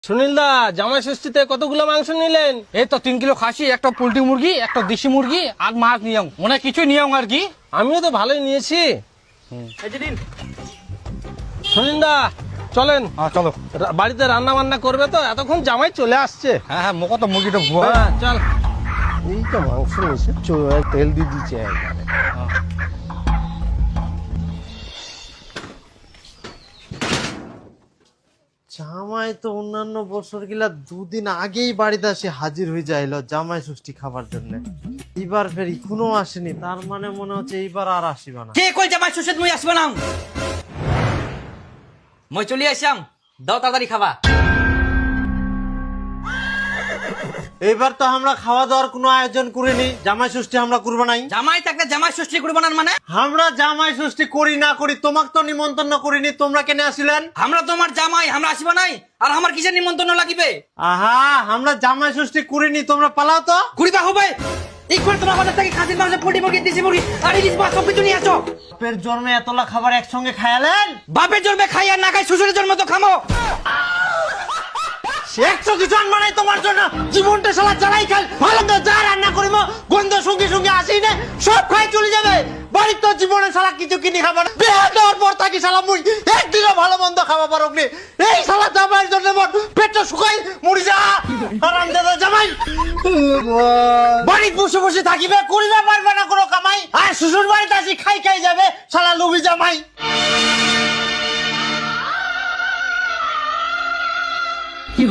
সুনীল দা, জামাই ষষ্ঠীতে কতগুলো মাংস নিলেন? এই তো 3 কিলো খাসি, একটা পোল্ট্রি মুরগি, একটা দেশি মুরগি আর মাছ নিয়ম অনেক কিছু নিয়ম আর কি। আমিও তো ভালোই নিয়েছি। সুনীল দা চলেন, হ্যাঁ চলো। বাড়িতে রান্না বান্না করবে তো, এতক্ষণ জামাই চলে আসছে। হ্যাঁ হ্যাঁ, মোকা তো মুরগিটা ভুয়া। হ্যাঁ চল। এই তো মাংস নিয়েছে, তেল দিয়ে দিচ্ছে একবারে। জামাই তো অন্যান্য বছর গিলা 2 দিন আগেই বাড়িতে এসে হাজির হয়ে যাইলো জামাই ষষ্ঠী খাবার জন্য। এবার ফের এখনো আসেনি, তার মানে মনে হচ্ছে এইবার আর আসিবা না। কে কই জামাই শ্বশুর মুই আসবে না? মই চলি আসাম, দাও তাড়াতাড়ি খাবা। এইবার তো আমরা খাওয়া দাওয়ার কোনো আয়োজন করিনি, জামাই ষষ্ঠী আমরা করবো নাই। জামাই থাকলে জামাই ষষ্ঠী করবো না মানে? আমরা জামাই ষষ্ঠী করি না করি, তোমাকে তো নিমন্ত্রণ করিনি, তোমরা কেন আসিলেন? আমরা তোমার জামাই, আমরা আসবে নাই। আর আমার কিসের নিমন্ত্রণ লাগিবে? আহা, আমরা জামাই ষষ্ঠী করিনি, তোমরা পালাও তো। কুড়িবা হবে একবার তোমার বাজার থেকে খাসির মাংস, পোল্ট্রি মুরগি, দেশি মুরগি আর ইলিশ মাছ সব কিছু নিয়ে আসো। বাপের জন্মে এতলা খাবার একসঙ্গে খায়ালেন? বাপের জন্মে খাই আর না খাই, শ্বশুরের জন্ম তো খামো। সে 100 কিছু আনবা নাই তোমার জন্য, জীবনটা শালা জ্বালাই খাল। ভালো তো যা রান্না করিব, গন্ধ সঙ্গে সঙ্গে আসি না, সব খাই চলে যাবে। বাড়ির তো জীবনে শালা কিছু কিনে খাবার না। বিয়ে দেওয়ার পর থাকি শালা মুই একদিনও ভালো মন্দ খাওয়া পারো নি। এই শালা জামাইয়ের জন্য মোর পেটটা শুকাই মরি যা। আরাম দাদা জামাই বাড়ি বসে বসে থাকিবে, করিবে পারবে না কোনো কামাই, আর শ্বশুর বাড়িতে আসি খাই খাই যাবে শালা লোভী জামাই। কি